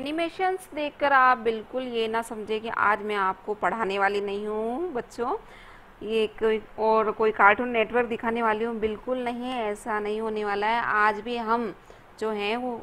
Animations देखकर आप बिल्कुल ये ना समझे कि आज मैं आपको पढ़ाने वाली नहीं हूँ बच्चों, ये कोई कार्टून नेटवर्क दिखाने वाली हूँ, बिल्कुल नहीं, ऐसा नहीं होने वाला है। आज भी हम जो हैं वो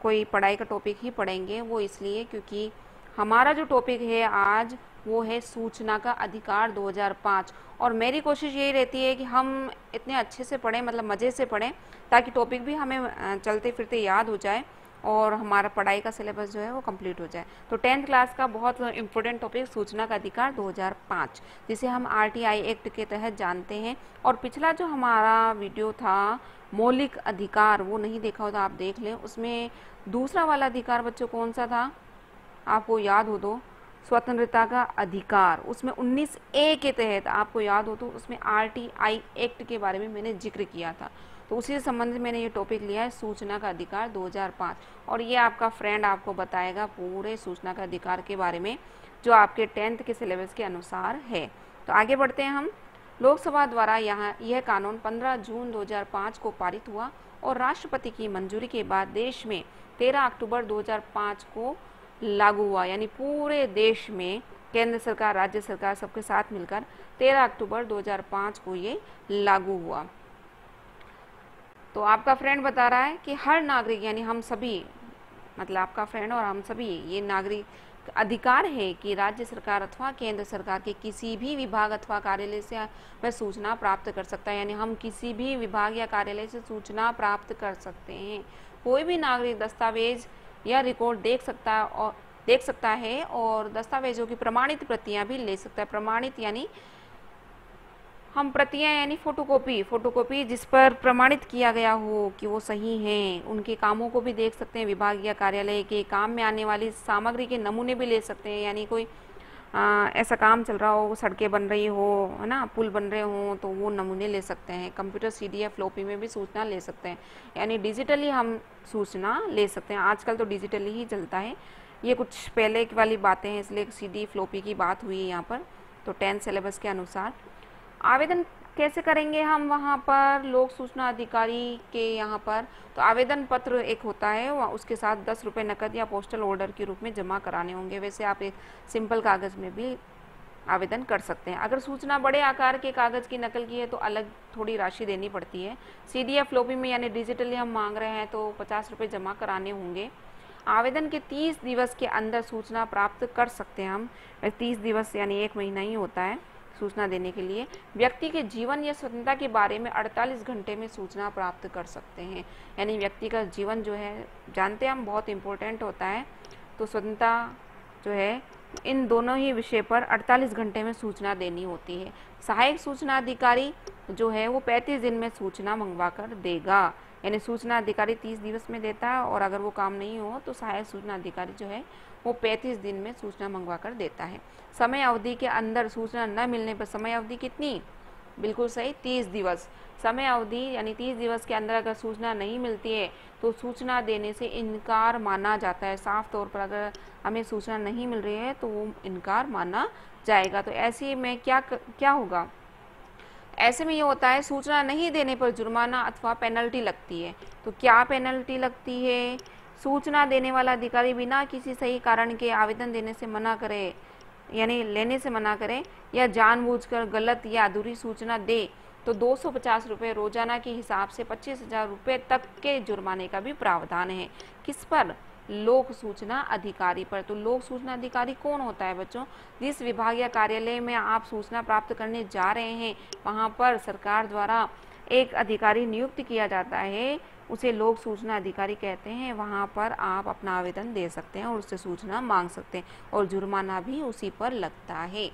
कोई पढ़ाई का टॉपिक ही पढ़ेंगे। वो इसलिए क्योंकि हमारा जो टॉपिक है आज वो है सूचना का अधिकार 2005। और मेरी कोशिश यही रहती है कि हम इतने अच्छे से पढ़ें, मतलब मज़े से पढ़ें, ताकि टॉपिक भी हमें चलते फिरते याद हो जाए और हमारा पढ़ाई का सिलेबस जो है वो कंप्लीट हो जाए। तो 10th क्लास का बहुत इम्पोर्टेंट टॉपिक सूचना का अधिकार 2005, जिसे हम आरटीआई एक्ट के तहत जानते हैं। और पिछला जो हमारा वीडियो था मौलिक अधिकार, वो नहीं देखा हो तो आप देख लें। उसमें दूसरा वाला अधिकार बच्चों कौन सा था, आपको याद हो तो स्वतंत्रता का अधिकार, उसमें 19A के तहत आपको याद हो तो उसमें आरटीआई एक्ट के बारे में मैंने जिक्र किया था। तो उसी से संबंधित मैंने ये टॉपिक लिया है सूचना का अधिकार 2005। और ये आपका फ्रेंड आपको बताएगा पूरे सूचना का अधिकार के बारे में, जो आपके 10th के सिलेबस के अनुसार है। तो आगे बढ़ते हैं हम। लोकसभा द्वारा यह कानून 15 जून 2005 को पारित हुआ और राष्ट्रपति की मंजूरी के बाद देश में 13 अक्टूबर 2005 को लागू हुआ। यानी पूरे देश में केंद्र सरकार, राज्य सरकार सबके साथ मिलकर 13 अक्टूबर 2005 को ये लागू हुआ। तो आपका फ्रेंड बता रहा है कि हर नागरिक, यानी हम सभी, मतलब आपका फ्रेंड और हम सभी, ये नागरिक अधिकार है कि राज्य सरकार अथवा केंद्र सरकार के किसी भी विभाग अथवा कार्यालय से वह सूचना प्राप्त कर सकता है। यानी हम किसी भी विभाग या कार्यालय से सूचना प्राप्त कर सकते हैं। कोई भी नागरिक दस्तावेज या रिकॉर्ड देख सकता है और दस्तावेजों की प्रमाणित प्रतियां भी ले सकता है। प्रमाणित यानी हम प्रतियां यानी फोटोकॉपी जिस पर प्रमाणित किया गया हो कि वो सही हैं, उनके कामों को भी देख सकते हैं। विभाग या कार्यालय के काम में आने वाली सामग्री के नमूने भी ले सकते हैं। यानी कोई ऐसा काम चल रहा हो, सड़कें बन रही हो, है ना, पुल बन रहे हो, तो वो नमूने ले सकते हैं। कंप्यूटर सीडी या फ्लॉपी में भी सूचना ले सकते हैं। यानी डिजिटली हम सूचना ले सकते हैं। आजकल तो डिजिटली ही चलता है, ये कुछ पहले वाली बातें हैं, इसलिए सीडी फ्लॉपी की बात हुई है यहाँ पर। तो 10th सिलेबस के अनुसार आवेदन कैसे करेंगे हम वहाँ पर लोक सूचना अधिकारी के यहाँ पर, तो आवेदन पत्र एक होता है, उसके साथ 10 रुपये नकद या पोस्टल ऑर्डर के रूप में जमा कराने होंगे। वैसे आप एक सिंपल कागज़ में भी आवेदन कर सकते हैं। अगर सूचना बड़े आकार के कागज़ की नकल की है तो अलग थोड़ी राशि देनी पड़ती है। सीडी या फ्लॉपी में यानी डिजिटली हम मांग रहे हैं तो 50 रुपये जमा कराने होंगे। आवेदन के 30 दिवस के अंदर सूचना प्राप्त कर सकते हैं हम। 30 दिवस यानी 1 महीना ही होता है सूचना देने के लिए। व्यक्ति के जीवन या स्वतंत्रता के बारे में 48 घंटे में सूचना प्राप्त कर सकते हैं। यानी व्यक्ति का जीवन जो है, जानते हैं हम, बहुत इम्पोर्टेंट होता है। तो स्वतंत्रता जो है, इन दोनों ही विषय पर 48 घंटे में सूचना देनी होती है। सहायक सूचना अधिकारी जो है वो 35 दिन में सूचना मंगवा कर देगा। यानी सूचना अधिकारी 30 दिवस में देता है और अगर वो काम नहीं हो तो सहायक सूचना अधिकारी जो है वो 35 दिन में सूचना मंगवा कर देता है। समय अवधि के अंदर सूचना न मिलने पर, समय अवधि कितनी, बिल्कुल सही, 30 दिवस। समय अवधि यानी 30 दिवस के अंदर अगर सूचना नहीं मिलती है तो सूचना देने से इनकार माना जाता है। साफ तौर पर अगर हमें सूचना नहीं मिल रही है तो वो इनकार माना जाएगा। तो ऐसे में क्या होगा, ऐसे में ये होता है सूचना नहीं देने पर जुर्माना अथवा पेनल्टी लगती है। तो क्या पेनल्टी लगती है, सूचना देने वाला अधिकारी बिना किसी सही कारण के आवेदन देने से मना करे, यानी लेने से मना करे, या जानबूझकर गलत या अधूरी सूचना दे तो 250 रुपये रोजाना के हिसाब से 25,000 रुपये तक के जुर्माने का भी प्रावधान है। किस पर, लोक सूचना अधिकारी पर। तो लोक सूचना अधिकारी कौन होता है बच्चों, जिस विभाग या कार्यालय में आप सूचना प्राप्त करने जा रहे हैं वहाँ पर सरकार द्वारा एक अधिकारी नियुक्त किया जाता है, उसे लोक सूचना अधिकारी कहते हैं। वहाँ पर आप अपना आवेदन दे सकते हैं और उससे सूचना मांग सकते हैं और जुर्माना भी उसी पर लगता है।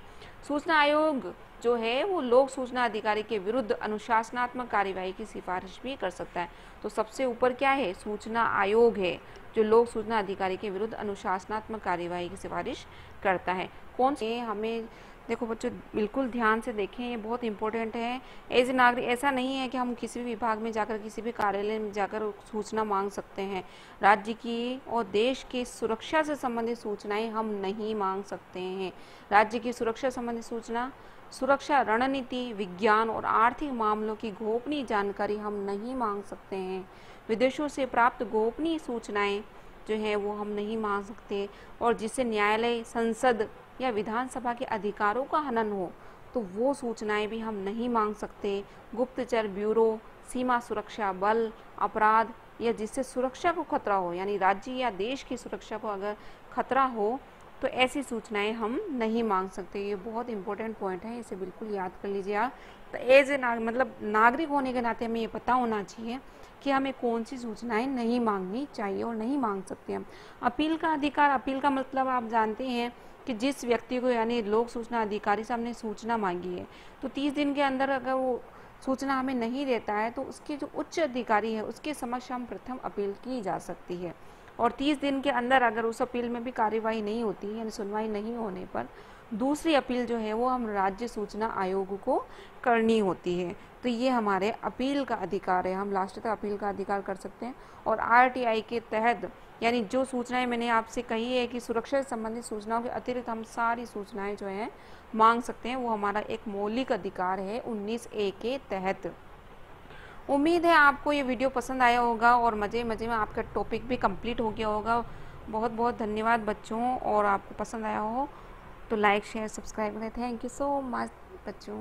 सूचना आयोग जो है वो लोक सूचना अधिकारी के विरुद्ध अनुशासनात्मक कार्यवाही की सिफारिश भी कर सकता है। तो सबसे ऊपर क्या है, सूचना आयोग है जो लोक सूचना अधिकारी के विरुद्ध अनुशासनात्मक कार्यवाही की सिफारिश करता है। कौन से, हमें देखो बच्चों बिल्कुल ध्यान से देखें, ये बहुत इंपॉर्टेंट है। एज ए नागरिक ऐसा नहीं है कि हम किसी भी विभाग में जाकर, किसी भी कार्यालय में जाकर सूचना मांग सकते हैं। राज्य की और देश की सुरक्षा से संबंधित सूचनाएं हम नहीं मांग सकते हैं। राज्य की सुरक्षा संबंधित सूचना, सुरक्षा रणनीति, विज्ञान और आर्थिक मामलों की गोपनीय जानकारी हम नहीं मांग सकते हैं। विदेशों से प्राप्त गोपनीय सूचनाएं जो है वो हम नहीं मांग सकते, और जिससे न्यायालय, संसद या विधानसभा के अधिकारों का हनन हो तो वो सूचनाएं भी हम नहीं मांग सकते। गुप्तचर ब्यूरो, सीमा सुरक्षा बल, अपराध या जिससे सुरक्षा को खतरा हो, यानी राज्य या देश की सुरक्षा को अगर खतरा हो तो ऐसी सूचनाएं हम नहीं मांग सकते। ये बहुत इंपॉर्टेंट पॉइंट है, इसे बिल्कुल याद कर लीजिए आप। तो एज ए मतलब नागरिक होने के नाते हमें ये पता होना चाहिए कि हमें कौन सी सूचनाएं नहीं मांगनी चाहिए और नहीं मांग सकते हम। अपील का अधिकार, अपील का मतलब आप जानते हैं कि जिस व्यक्ति को, यानी लोक सूचना अधिकारी से हमने सूचना मांगी है तो 30 दिन के अंदर अगर वो सूचना हमें नहीं देता है तो उसके जो उच्च अधिकारी है उसके समक्ष हम प्रथम अपील की जा सकती है, और 30 दिन के अंदर अगर उस अपील में भी कार्यवाही नहीं होती, यानी सुनवाई नहीं होने पर दूसरी अपील जो है वो हम राज्य सूचना आयोग को करनी होती है। तो ये हमारे अपील का अधिकार है, हम लास्ट तक अपील का अधिकार कर सकते हैं। और आरटीआई के तहत, यानी जो सूचनाएं मैंने आपसे कही है कि सुरक्षा से संबंधित सूचनाओं के अतिरिक्त हम सारी सूचनाएं जो हैं मांग सकते हैं, वो हमारा एक मौलिक अधिकार है 19A के तहत। उम्मीद है आपको ये वीडियो पसंद आया होगा और मज़े मज़े में आपका टॉपिक भी कंप्लीट हो गया होगा। बहुत बहुत धन्यवाद बच्चों, और आपको पसंद आया हो तो लाइक शेयर सब्सक्राइब करें। थैंक यू सो मच बच्चों।